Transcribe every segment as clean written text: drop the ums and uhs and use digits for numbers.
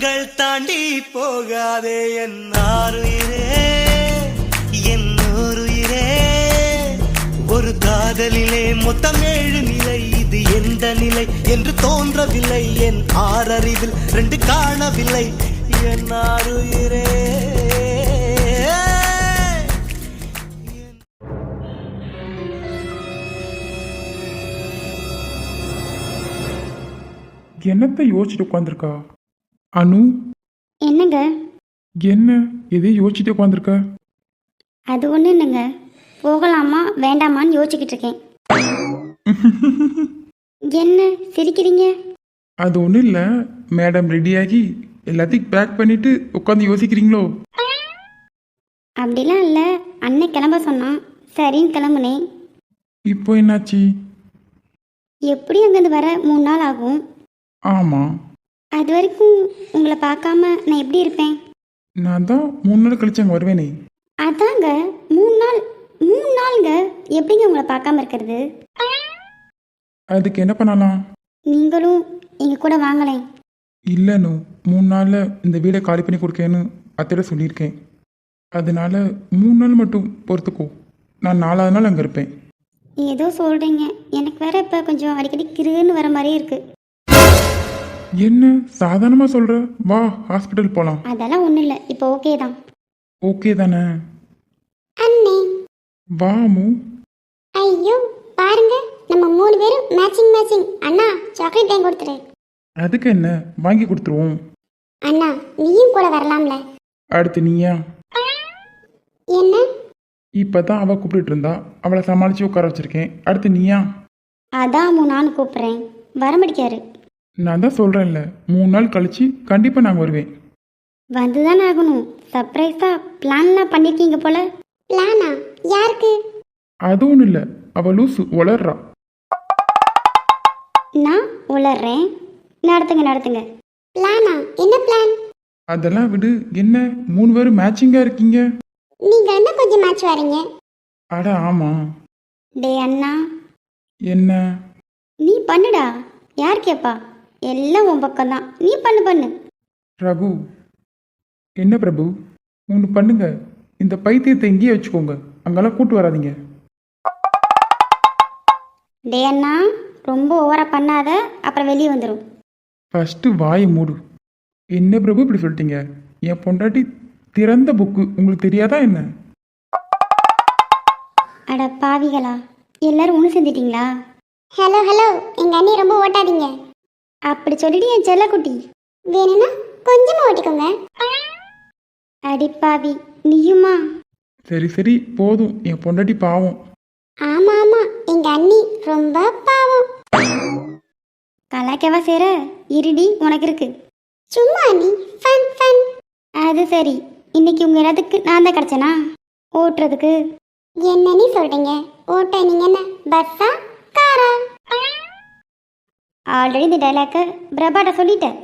தாண்டி போகாதே என் ஆருயிரே, என் ஊருயிரே. ஒரு காதலிலே மொத்தம் 7 நிலை, இது எந்த நிலை என்று தோன்றவில்லை. என் ஆறறிவில் 2 காணவில்லை என் ஆருயிரே. என்னத்தை யோசிச்சுட்டு உட்காந்துருக்கா அனு? என்னங்க? என்ன எதையும் யோசிச்சுட்டு உட்காந்துருக்க? அது ஒன்றும் இல்லைங்க, போகலாமா வேண்டாமான்னு யோசிச்சுக்கிட்டு இருக்கேன். என்ன சிரிக்கிறீங்க? அது ஒன்றும் இல்லை, மேடம் ரெடியாகி எல்லாத்தையும் பேக் பண்ணிட்டு உட்காந்து யோசிக்கிறீங்களோ? அப்படிலாம் இல்லை, அண்ணன் கிளம்ப சொன்னான், சரின்னு கிளம்புனேன். இப்போ என்னாச்சு? எப்படி அங்கேருந்து வர 3 நாள் ஆகும். ஆமாம். அது வரைக்கும் உங்களை பார்க்காம நான் எப்படி இருப்பேன்? நான் தான் 3 நாள் கழிச்சு அங்கே வருவேனே. அதாங்க 3 நாளுங்க, எப்படிங்க உங்களை பார்க்காம இருக்கிறது? அதுக்கு என்ன பண்ணலாம்? நீங்களும் எங்கள் கூட வாங்கலேன். இல்லைன்னு 3 நாளில் இந்த வீடை காலி பண்ணி கொடுக்கேன்னு அத்தையிட சொல்லியிருக்கேன். அதனால 3 நாள் மட்டும் பொறுத்துக்கோ, நான் 4ஆவது நாள் அங்கே இருப்பேன். ஏதோ சொல்கிறீங்க, எனக்கு வேற இப்போ கொஞ்சம் அடிக்கடி கிருன்னு வர மாதிரியே இருக்கு. என்ன சாதாரணமாக சொல்கிற? வா ஹாஸ்பிட்டல் போகலாம். அதெல்லாம் ஒன்றும் இல்லை, இப்போ ஓகே தான். ஓகே தானே? அண்ணே வா அம்மு. ஐயோ பாருங்க, நம்ம 3 பேரும் மேட்சிங். அண்ணா சாக்லேட் வாங்கி கொடுத்துரு. அதுக்கு என்ன, வாங்கி கொடுத்துருவோம். அண்ணா நீயும் கூட வரலாம்ல. அடுத்து நீயா? என்ன? இப்போ தான் அவள் கூப்பிட்டு இருந்தா, அவளை சமாளித்து உட்கார வச்சிருக்கேன். அடுத்து நீயா? அதான் நானும் கூப்பிட்றேன், வர முடிக்காரு. நான் தான் சொல்கிறேன்ல, 3 நாள் கழிச்சு கண்டிப்பாக நான் வருவேன். வந்து தானே ஆகணும். சர்ப்ரைஸாக பிளான்லாம் பண்ணியிருக்கீங்க போல. பிளானா? யாருக்கு? அது ஒன்றும் இல்லை, அவள் லூசு வளர்றா. நான் உளறேன். நடத்துங்க. பிளானா? என்ன பிளான்? அதெல்லாம் விடு. என்ன 3 பேரும் மேட்சிங்காக இருக்கீங்க? நீங்கள் என்ன கொஞ்சம் மேட்ச் வரீங்க? அட ஆமாம். டே அண்ணா. என்ன? நீ பண்ணுடா, யார் கேட்பா? எல்லாம் உன் பக்கம்தான், நீ பண்ணு. ரகு. என்ன பிரபு? ஒன்று பண்ணுங்க, இந்த பைத்தியத்தை இங்கேயே வச்சுக்கோங்க, அங்கெல்லாம் கூட்டு வராதீங்க. டே அண்ணா, ரொம்ப ஓவராக பண்ணாத, அப்புறம் வெளியே வந்துடும். ஃபஸ்ட்டு வாயை மூடு. என்ன பிரபு இப்படி சொல்லிட்டீங்க? என் பொண்டாட்டி திறந்த புக்கு, உங்களுக்கு தெரியாதா என்ன? அட பாவிகளா, எல்லாரும் ஒன்று சேர்ந்துட்டீங்களா? ஹலோ, எங்கள் அண்ணி ரொம்ப ஓட்டாதீங்க. அப்படி சொல்லிட்டு என் செல்லக்குட்டி, வேணும்னா கொஞ்சமாக ஓட்டிக்கோங்க. அடிப்பாவி நீயுமா? சரி போதும், என் பொண்டாட்டி பாவம். ஆமாம், எங்கள் அண்ணி ரொம்ப பாவம். கலாக்கவா சேர இருடி, உனக்கு இருக்கு. சும்மா அண்ணி, ஃபன். அது சரி, இன்னைக்கு உங்கள் எல்லாத்துக்கு நான் தான் கிடச்சேனா ஓட்டுறதுக்கு? என்ன நீ சொல்கிறீங்க? ஓட்ட நீங்கள் என்ன பஸ்ஸா காரா? ஆல்ரெடி இந்த டைலாக்க பிரபாட்ட சொல்லிட்டேன்.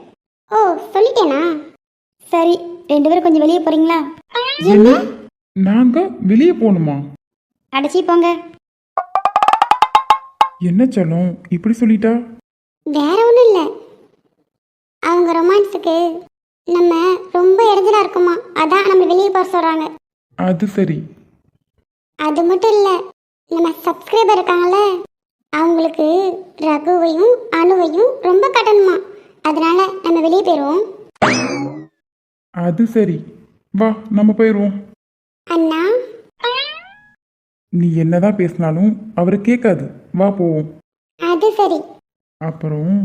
ஓ சொல்லிட்டேனா? சரி, 2 பேரும் கொஞ்சம் வெளியே போகிறீங்களா? என்ன? நாங்கள் வெளியே போகணுமா? அடைச்சி போங்க. என்ன சொல்லும் இப்படி சொல்லிட்டா? வேற ஒன்றும் இல்லை, அவங்க ரொமான்ஸுக்கு நம்ம ரொம்ப இடைஞ்சலாக இருக்குமா, அதான் நம்ம வெளியே போக சொல்கிறாங்க. அது சரி. அது மட்டும் இல்லை, நம்ம சப்ஸ்கிரைபர் இருக்காங்கள, அவங்களுக்கு ரகுவையும் அணுவையும் ரொம்ப கட்டணுமா, அதனால நம்ம வெளியே போயிடுவோம். அது சரி, வா நம்ம போயிடுவோம். அண்ணா நீ என்னதான் பேசினாலும் அவரு கேட்காது, வா போவோம். அது சரி. அப்புறம்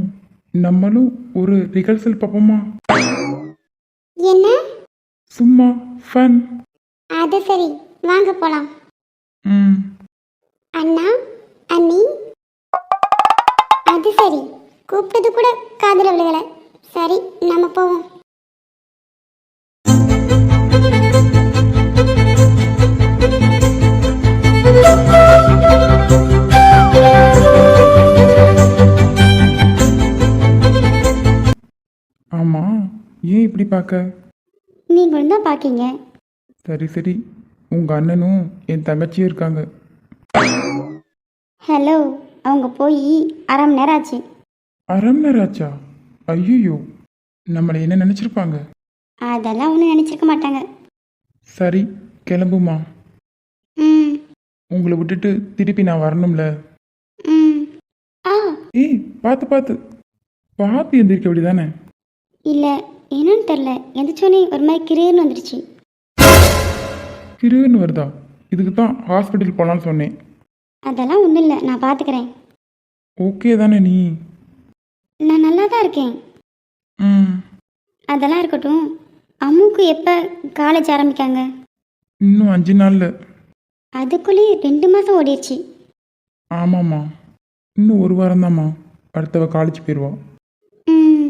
நம்மளும் ஒரு ரிஹர்சல் பார்ப்போமா? என்ன? சும்மா ஃபன். அது சரி, வாங்க போலாம். அண்ணா அண்ணி. அது சரி, கூப்பிட்டது கூட காதுல விழுகல. சரி நம்ம போவோம். ஆமா, ஏன் இப்படி பார்க்க? நீங்களும் தான் பார்க்கீங்க. சரி, உங்க அண்ணனும் என் தங்கச்சியும் இருக்காங்க. ஹலோ, அவங்க போய் 1/2 மணி நேரம் ஆச்சு. 1/2 மணி நேரம் ஆச்சா? ஐயோ, நம்மளை என்ன நினச்சிருப்பாங்க? அதெல்லாம் ஒன்றும் நினச்சிருக்க மாட்டாங்க. சரி, கிளம்புமா. ம் உங்களை விட்டுட்டு திருப்பி நான் வரணும்ல. ம் ஆ ஏய், பார்த்து பார்த்து பார்த்து எந்திரிக்க அப்படிதானே? இல்லை, என்னன்னு தெரில, எந்திரிச்சோன்னே ஒரு மாதிரி கிரேன்னு வந்துடுச்சு. கிருன்னு வருதா? இதுக்கு தான் ஹாஸ்பிட்டல் போகலான்னு சொன்னேன். அதெல்லாம் ஒன்றும் இல்லை, நான் பார்த்துக்கிறேன். ஓகே தானே நீ? நான் நல்லா தான் இருக்கேன். ம். அதெல்லாம் இருக்கட்டும். அம்முக்கு எப்போ காலேஜ் ஆரம்பிக்காங்க? இன்னும் 5 நாளில். அதுக்குள்ளேயே 2 மாதம் ஓடிடுச்சு. ஆமாம்மா, இன்னும் 1 வாரம்தாம்மா. அடுத்தவ காலேஜ் போயிடுவா. ம்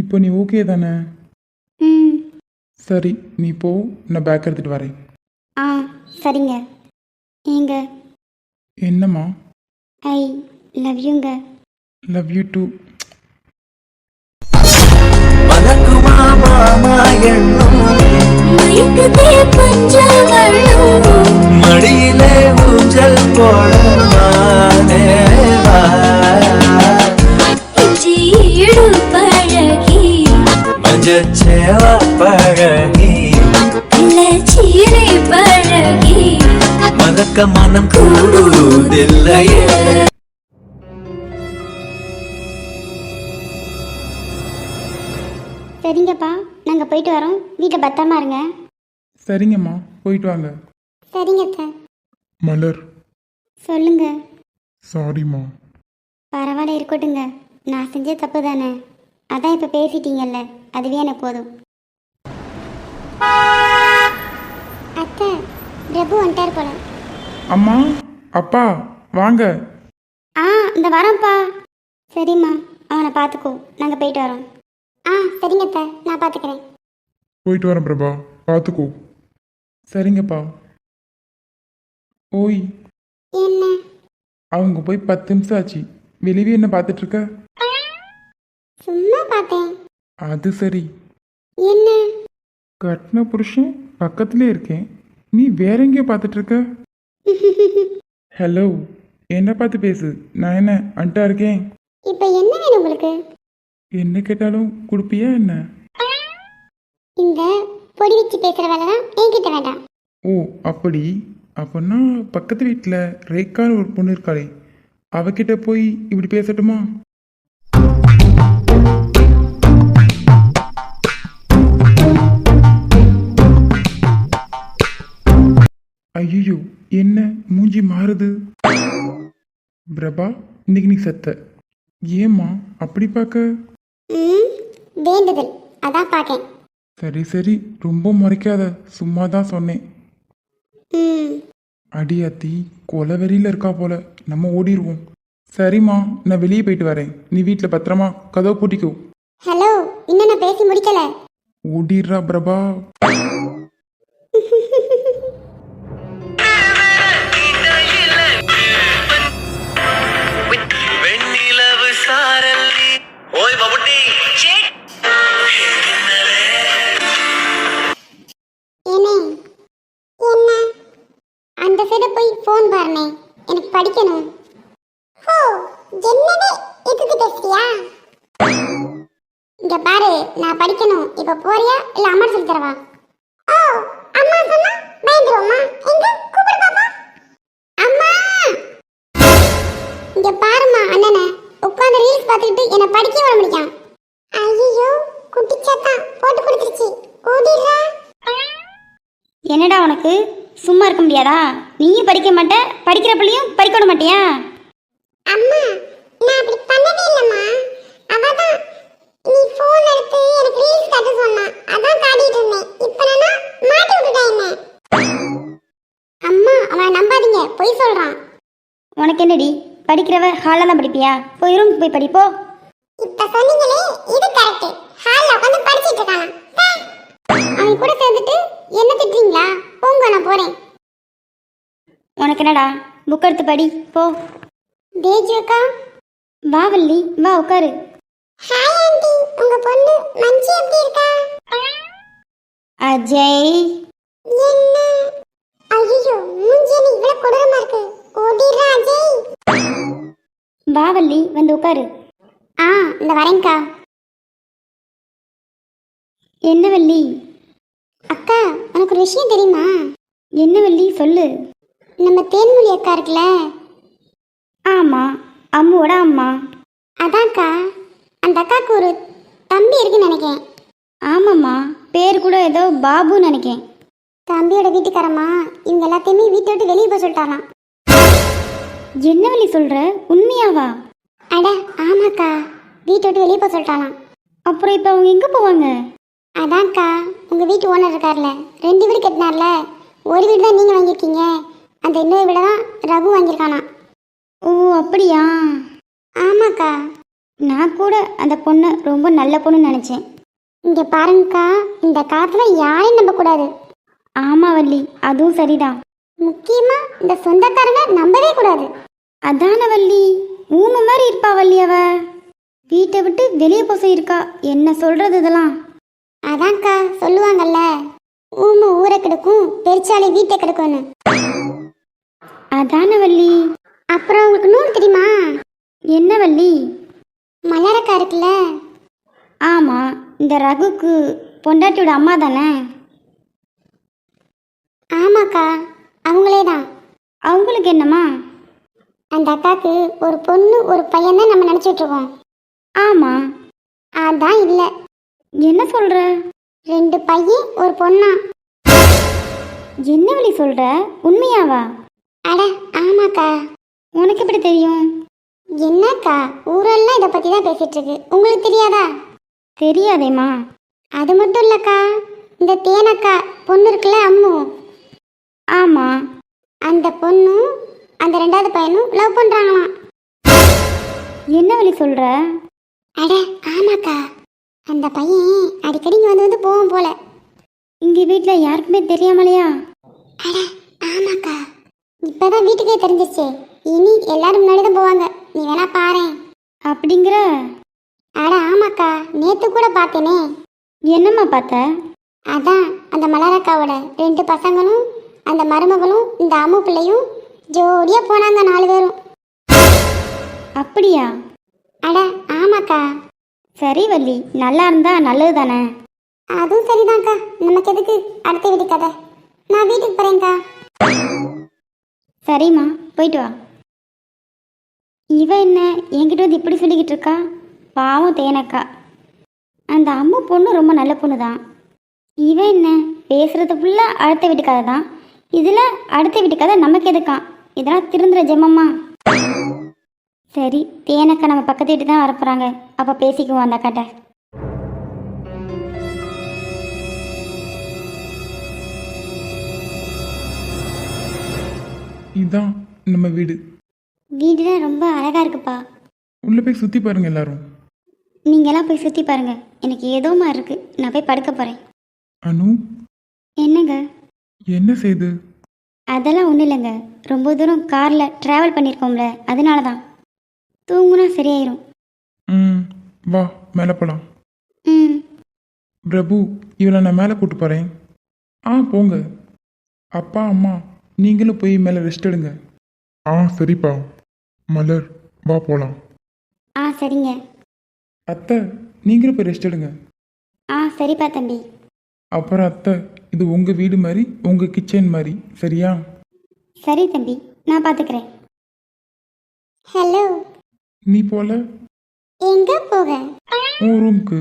இப்போ நீ ஓகே தானே? ம் சரி, நீ போ, நான் பேக் எடுத்துகிட்டு வரேன். ஆ சரிங்க. ஏங்க, என்னம்மா? ஐ லவ் யூங்க. Love you too. மலக்குமா மாமா எண்ணும் மடியிலே ஊஞ்சல் போடமானே பழகி மஞ்சச்சேவா பழகி சீரை பழகி மதக்க மனம் கூடுவதில்லையே. சரிங்கப்பா, நாங்கள் போயிட்டு வரோம். வீட்டில் பத்திரமா இருங்க. சரிங்கம்மா, போயிட்டு வாங்க. சரிங்க சார். மலர், சொல்லுங்க. சாரிம்மா. பரவாயில்ல, இருக்கட்டுங்க. நான் செஞ்ச தப்பு தானே. அதான் இப்போ பேசிட்டீங்கல்ல, அதுவே எனக்கு போதும். அத்தை, பிரபு வந்துட்டார் போல. அம்மா, அப்பா, வாங்க. ஆ இந்த வரோம்ப்பா. சரிம்மா, அவனை பார்த்துக்கோ, நாங்கள் போயிட்டு வரோம். ஆ சரிங்க அத்தை, நான் பார்த்துக்கிறேன். போயிட்டு வரேன் பிரபா, பார்த்துக்கோ. சரிங்கப்பா. ஓய், என்ன? அவங்க போய் 10 நிமிஷம் ஆச்சு. வெளியே என்ன பார்த்துட்டு இருக்க? சும்மா பார்த்தேன். அது சரி. என்ன? கட்டின புருஷன் பக்கத்துலேயே இருக்கேன், நீ வேற எங்கேயோ பார்த்துட்டு இருக்க? ஹலோ, என்ன பார்த்து பேசு. நான் என்ன அன்ட்டா இருக்கேன்? இப்போ என்ன வேணும் உங்களுக்கு? என்ன கேட்டாலும் கொடுப்பியா என்ன? இந்த பொடி வச்சு பேசுகிற வேலைலாம் என்கிட்ட வேண்டாம். ஓ அப்படி. அப்போன்னா பக்கத்து வீட்டில் ரேக்கான்னு ஒரு பொண்ணு இருக்காளே, அவகிட்ட போய் இப்படி பேசட்டுமா? ஐயோ, என்ன மூஞ்சி மாறுது? பிரபா, இன்னைக்கு நீ செத்த. ஏம்மா அப்படி பார்க்க? ம் வேண்டுதல், அதான் பார்க்கேன். சரி சரி, ரொம்ப முறைக்காத, சும்மா தான் சொன்னேன். ம் அடியாத்தி கொலவெறியில் இருக்கா போல, நம்ம ஓடிடுவோம். சரிம்மா, நான் வெளியே போயிட்டு வரேன். நீ வீட்டில் பத்திரமா கதவை பூட்டிக்கோ. ஹலோ, இன்னும் நான் பேசி முடிக்கல. ஓடிடுறா பிரபா. வெண்ணிலவு சாரல்லி ஓய் பபுட்டி ஏனே, என்ன? அந்த சைடு போய் ஃபோன் பாருனே, எனக்கு படிக்கணும். ஓ, என்னடே இதுக்கு பேசுறியா? இங்க பாரு, நான் படிக்கணும். இப்ப போறியா இல்ல அம்மா சொல்லி தரவா? ஓ, அம்மா சொன்னா பயந்துருவோமா? எங்க கூப்பிடு பாப்பா. அம்மா, இங்க பாருமா, அண்ணனை உட்கார்ந்து ரீல்ஸ் பார்த்துக்கிட்டு என்ன படிக்க வர முடியும். ஐயோ, குட்டி சத்தா போட்டு கொடுத்துருச்சு. ஓடிடுறா. என்னடா உனக்கு சும்மா இருக்க முடியாதா? நீயும் படிக்க மாட்ட, படிக்கிற பிள்ளையும் படிக்க விட மாட்டியா? அம்மா, நான் அப்படி பண்ணவே இல்லம்மா. அவதான் நீ ஃபோன் எடுத்து எனக்கு ரீல்ஸ் காட்ட சொன்னா, அதான் காட்டிட்டு இருந்தேன். இப்போ நான் மாட்டி விட்டுட்டேன் என்ன. அம்மா, அவனை நம்பாதீங்க, பொய் சொல்றான். உனக்கு என்னடி, படிக்கிறவ ஹாலில் தான் படிப்பியா? போய் ரூம் போய் படிப்போ. இப்ப சொன்னீங்களே, இது கரெக்ட். ஹாலில் உட்காந்து படிச்சிட்டு இருக்கானா? அவன் கூட சேர்ந்துட்டு என்ன திட்டுறீங்களா? போங்க, நான் போறேன். உனக்கு என்னடா, புக் எடுத்து படி போ. தேஜு அக்கா, வா வள்ளி, வா உட்காரு. ஹாய் ஆண்டி, உங்க பொண்ணு மஞ்சி எப்படி இருக்கா? அஜய், என்ன? ஐயோ, மூஞ்சி இவ்வளவு கொடூரமா இருக்கு. ஓடிடுறா அஜய். வா வள்ளி, வந்து உட்காரு. ஆ இந்த வரேன்க்கா. என்ன வள்ளி? அக்கா, உனக்கு ஒரு விஷயம் தெரியுமா? என்ன வள்ளி, சொல்லு. நம்ம தேன்மொழி அக்கா இருக்குல்ல? ஆமா, அம்முவோட அம்மா. அதான்க்கா, அந்த அக்காவுக்கு ஒரு தம்பி இருக்குன்னு நினைக்கிறேன். ஆமாம்மா, பேர் கூட ஏதோ பாபுன்னு நினைக்கிறேன். தம்பியோட வீட்டுக்காரம்மா இவங்க எல்லாத்தையுமே வீட்டை விட்டு வெளியே போக சொல்லிட்டாராம். என்ன வழி சொல்ற? உண்மையாவா? அட ஆமாக்கா, வீட்டை விட்டு வெளியே போக சொல்லிட்டாலாம். அப்புறம் இப்போ அவங்க எங்கே போவாங்க? அதான்க்கா, உங்கள் வீட்டு ஓனர் இருக்கார்ல, 2 வீடு கட்டினார்ல, ஒரு வீடு தான் நீங்கள் வாங்கியிருக்கீங்க, அந்த இன்னொரு வீடை தான் ரகு வாங்கியிருக்கானா. ஓ அப்படியா? ஆமாக்கா, நான் கூட அந்த பொண்ணை ரொம்ப நல்ல பொண்ணுன்னு நினச்சேன். இங்கே பாருங்கக்கா, இந்த காலத்தில் யாரையும் நம்பக்கூடாது. ஆமா வள்ளி, அதுவும் சரிதான். முக்கியமா இந்த சொந்தக்காரங்க நம்பவே கூடாது. அதான வள்ளி, ஊமை மாதிரி இருப்பா வள்ளி அவ. வீட்டை விட்டு வெளியே போக இருக்கா, என்ன சொல்றது இதெல்லாம்? அதான்க்கா சொல்லுவாங்கல்ல, ஊமை ஊரை கிடக்கும், பெருச்சாலி வீட்டை கிடக்கும்னு. அதான வள்ளி. அப்புறம் உங்களுக்கு நூல் தெரியுமா? என்ன வள்ளி? மலரக்கா இருக்குல்ல? ஆமா, இந்த ரகுக்கு பொண்டாட்டியோட அம்மா தானே? ஆமாக்கா, அவங்களே தான். அவங்களுக்கு என்னம்மா? அந்த அக்காவுக்கு ஒரு பொண்ணு ஒரு பையன் தான் நம்ம நினச்சிட்டு இருக்கோம். ஆமா, அதான் இல்லை. என்ன சொல்ற? 2 பையன் ஒரு பொண்ணா. என்ன வழி சொல்ற? உண்மையாவா? அட ஆமாக்கா. உனக்கு எப்படி தெரியும்? என்னக்கா, ஊரெல்லாம் இதை பற்றி தான் பேசிட்டு இருக்கு, உங்களுக்கு தெரியாதா? தெரியாதேம்மா. அது மட்டும் இல்லக்கா, இந்த தேனக்கா பொண்ணு இருக்குல்ல, அம்மு. ஆமா, அந்த பொண்ணும் அந்த 2வது பையனும் லவ் பண்றாங்களாம். என்ன வழி சொல்ற? அட ஆமாக்கா, அந்த பையன் அடிக்கடி இங்க வந்து போவோம் போல. இங்க வீட்டுல யாருக்குமே தெரியாமலையா? அட ஆமாக்கா, இப்பதான் வீட்டுக்கே தெரிஞ்சிருச்சே, இனி எல்லாரும் முன்னாடி தான் போவாங்க, நீ வேணா பாரு. அப்படிங்கிற? அட ஆமாக்கா, நேத்து கூட பார்த்தேனே. என்னம்மா பார்த்த? அதான் அந்த மலரக்காவோட 2 பசங்களும் அந்த மருமகளும் இந்த அம்மு பிள்ளையும் ஜோடியா போனாங்க 4 பேரும். அப்படியா? அட ஆமாக்கா. சரி வள்ளி, நல்லா இருந்தா நல்லது தானே? அதுவும் சரிதான்க்கா, நமக்கு எதுக்கு அடுத்த வீட்டு கதை, நான் வீட்டுக்கு போறேன்க்கா. சரிம்மா, போயிட்டு வா. இவ என்ன என்கிட்ட வந்து இப்படி சொல்லிக்கிட்டு இருக்கா? பாவம் தேனக்கா. அந்த அம்மு பொண்ணு ரொம்ப நல்ல பொண்ணு தான். இவன் என்ன பேசுறது ஃபுல்லாக அடுத்த வீட்டு கதை தான். இதில் அடுத்த வீட்டு கதை நமக்கு எதுக்கான்? இதெல்லாம் திருந்துற ஜெமம்மா. சரி, தேனக்கா நம்ம பக்கத்து வீட்டு தான் வரப்போகிறாங்க, அப்போ பேசிக்குவோம் அந்த அக்காட்ட. இதுதான் நம்ம வீடு. வீடுலாம் ரொம்ப அழகாக இருக்குப்பா. உள்ளே போய் சுற்றி பாருங்க எல்லாரும். நீங்களாம் போய் சுற்றி பாருங்க, எனக்கு ஏதோ மாதிரி இருக்கு, நான் போய் படுக்க போகிறேன். அனு, என்னங்க? என்ன செய்து? அதெல்லாம் ஒன்றும் இல்லைங்க, ரொம்ப தூரம் காரில் ட்ராவல் பண்ணியிருக்கோம்ல, அதனால தான். தூங்குனா சரியாயிரும். வா மேலே போகலாம். ம். பிரபு, இவளை நான் மேலே கூட்டு போகிறேன். போங்க. அப்பா அம்மா நீங்களும் போய் மேலே ரெஸ்ட் எடுங்க. சரிப்பா. மலர், வா போகலாம். சரிங்க. அத்தை, நீங்களும் போய் ரெஸ்ட் எடுங்க. சரிப்பா தம்பி. அப்புறம் அத்தை, இது உங்கள் வீடு மாதிரி, உங்கள் கிச்சன் மாதிரி, சரியா? சரி தம்பி, நான் பார்த்துக்கிறேன். ஹலோ. நீ போல? எங்கே போக? உன் ரூமுக்கு.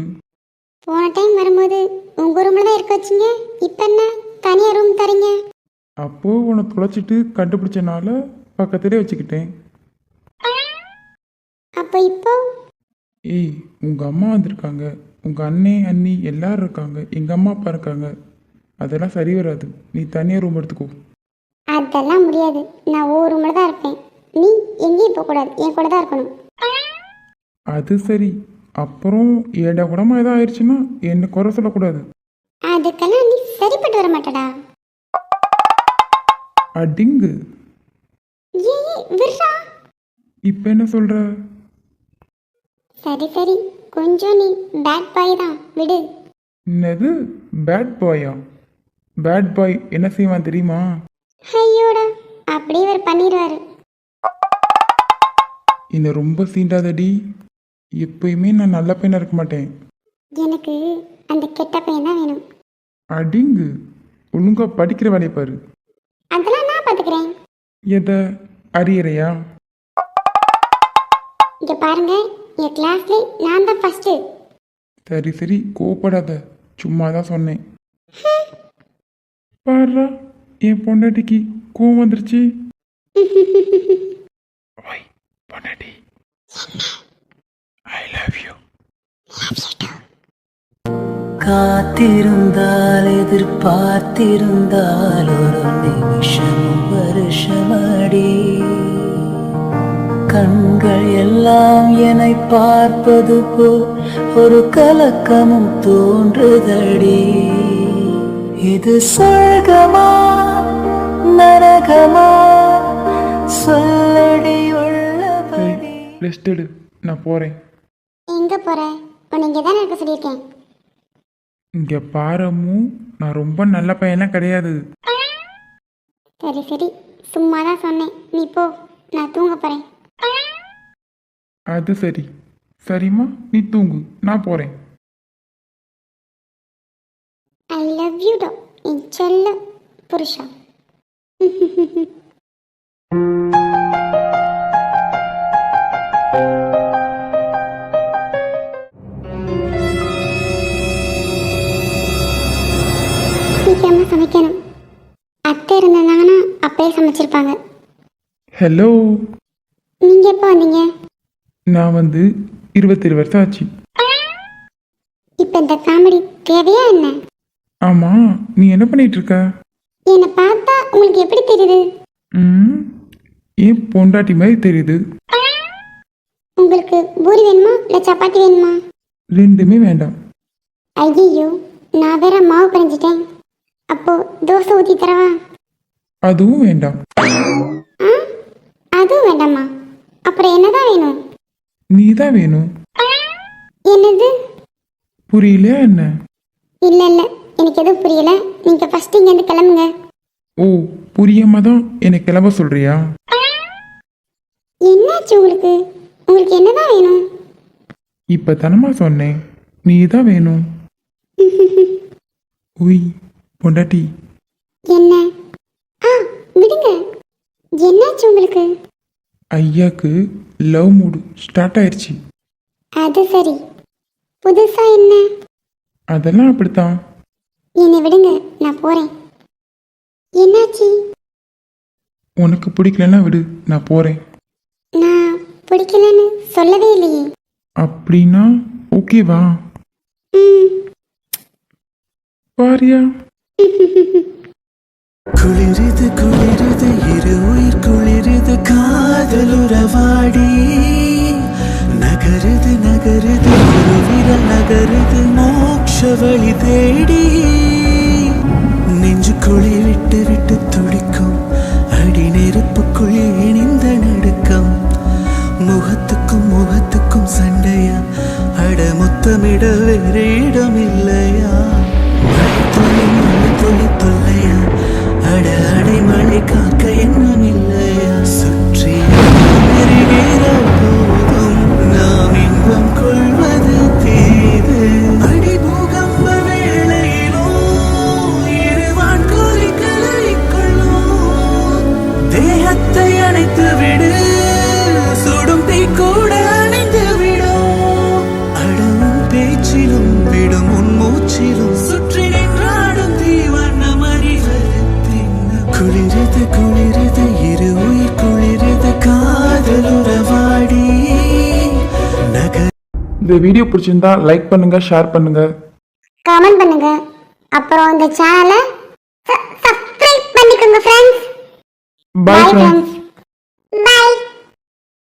போன டைம் வரும்போது உங்கள் ரூமில் தான் இருக்க வச்சிங்க, இப்போ என்ன தனியாக ரூம் தரீங்க? அப்போது உன்னை தொலைச்சிட்டு கண்டுபிடிச்சனால பக்கத்துலேயே வச்சுக்கிட்டேன். அப்போ இப்போ? ஏய், உங்கள் அம்மா வந்திருக்காங்க, உங்கள் அண்ணே அண்ணி எல்லாரும் இருக்காங்க, எங்கள் அம்மா அப்பா இருக்காங்க, அதெல்லாம் சரி வராது. நீ தனியாக ரூம் எடுத்துக்கோ. அதெல்லாம் முடியாது, நான் ஒரு ரூமில் தான் இருப்பேன், நீ எங்கேயும் போகக்கூடாது, என் கூட தான் இருக்கணும். அது சரி. அப்புறம் ஏடா கூடமா ஏதோ ஆயிடுச்சுன்னா என்ன குறை சொல்லக்கூடாது. அதுக்கெல்லாம் நீ சரிப்பட்டு வர மாட்டடா. அடிங்கு. ஏய் விர்ரா. இப்போ என்ன சொல்கிற? சரி சரி, கொஞ்சம் நீ பேட் பாய் தான், விடு. என்னது பேட் பாயா? பேட் பாய் என்ன செய்வான் தெரியுமா? ஐயோடா, அப்படியே இவர் பண்ணிடுவாரு. என்னை ரொம்ப சீண்டாதடி. எப்பயுமே நான் நல்ல பையனாக இருக்க மாட்டேன். எனக்கு அந்த கெட்ட பையன் தான் வேணும். அடிங்கு ஒழுங்கா படிக்கிற வேலையை பாரு. அதெல்லாம் நான் பார்த்துக்கிறேன். எதை அரியறையா? இங்கே பாருங்க, என் கிளாஸ்ல நான் தான் ஃபர்ஸ்ட். சரி சரி கோவப்படாத, சும்மா தான் சொன்னேன். பாருடா என் பொண்டாட்டிக்கு கோவம் வந்துருச்சு. ஓய் பொண்டாட்டி, ஐ லவ் யூ. காத்திருந்தால் எதிர்பார்த்திருந்தால் ஒரு நிமிஷம் வருஷமடி, கண்கள் எல்லாம் என்னை பார்ப்பது போல் ஒரு கலக்கமும் தோன்றுதடி. இது சொர்க்கமா நரகமா சொல்லடி உள்ளபடி. ரெஸ்ட் எடு, நான் போறேன். எங்கே போற? உன்னை இங்கே தானே இருக்க சொல்லியிருக்கேன். இங்க பாரமு, நான் ரொம்ப நல்ல பையன்லாம் கிடையாது. சரி சரி, சும்மா தான் சொன்னேன். நீ போ, நான் தூங்க போகிறேன். அது சரி. சரிம்மா நீ தூங்கு, நான் போறேன். ஐ லவ் யூ டா என் செல்ல புருஷா. சீக்கிரமா சமைக்கணும். அத்தை இருந்தாங்கன்னா அப்பயே சமைச்சிருப்பாங்க. ஹலோ, நீங்க எப்போ வந்தீங்க? நான் வந்து 27 வருஷம் ஆச்சு. இப்போ இந்த காமெடி தேவையா என்ன? ஆமா, நீ என்ன பண்ணிட்டு இருக்க? என்னை பார்த்தா உங்களுக்கு எப்படி தெரியுது? ம், ஏன் பொண்டாட்டி மாதிரி தெரியுது. உங்களுக்கு பூரி வேணுமா இல்லை சப்பாத்தி வேணுமா? ரெண்டுமே வேண்டாம். ஐயோ, நான் வேற மாவு பறிஞ்சிட்டேன். அப்போ தோசை ஊற்றி தரவா? அதுவும் வேண்டாம். ஆ, அதுவும் வேண்டாமா? அப்புறம் என்னதான் வேணும்? நீ தான் வேணும். என்னது? புரியலையா என்ன? இல்லை இல்லை, எனக்கு எதுவும் புரியல. நீங்கள் ஃபஸ்ட்டு இங்கேருந்து கிளம்புங்க. ஓ, புரியாம தான் என்னை கிளம்ப சொல்றியா? என்னாச்சு உங்களுக்கு? உங்களுக்கு என்னதான் வேணும்? இப்ப தானமா சொன்னேன், நீ தான் வேணும். உய் பொண்டாட்டி. என்ன? ஆ, விடுங்க. என்னாச்சு உங்களுக்கு? ஐயாக்கு லவ் மூடு ஸ்டார்ட் ஆயிடுச்சு. அது சரி. புதுசா என்ன? அதெல்லாம் அப்படித்தான். என்னை விடுங்க, நான் போறேன். என்னாச்சு? உனக்கு பிடிக்கலன்னா விடு, நான் போறேன். நான் பிடிக்கலன்னு சொல்லவே இல்லையே. அப்படின்னா ஓகேவா? ம். பாரியா? குளிருது குளிருது இரு உயிர் குளிருது காதலுறவாடி, நகருது நகருது ஒரு விரல் நகருது மோட்ச வழி தேடி, நெஞ்சு குழி விட்டு விட்டு துடிக்கும் அடி நெருப்புக்குள் இணைந்த நடுக்கம், முகத்துக்கும் முகத்துக்கும் சண்டையா அட முத்தமிட வேறு இடம் இல்லையா, மழை துளி தொல்லையா அட அடைமழை காக்க எண்ணம் இல்லையா, சுற்றி நெருங்கிற போதும் நாம் இன்பம் கொள்வது தீது, அடி பூகம்ப வேளையிலும் இருவான் கூறி கலரிக்கொள்ளும், தேகத்தை அணைத்து விடு சுடும் தீ கூட அணைந்து விடும், அடவும் பேச்சிலும் விடும் உன் மூச்சிலும் சுற்றி நின்றாடும் தீவண்ணம் அறிவது தின்ன, குளிருது குளிருது இரு உயிர் குளிருது காதலுறவாடி நகர். இந்த வீடியோ பிடிச்சிருந்தா லைக் பண்ணுங்க, ஷேர் பண்ணுங்க. கமெண்ட் பண்ணுங்க. அப்புறம் இந்த சேனலை சப்ஸ்கிரைப் பண்ணிக்கோங்க friends. Bye bye friends. Friends.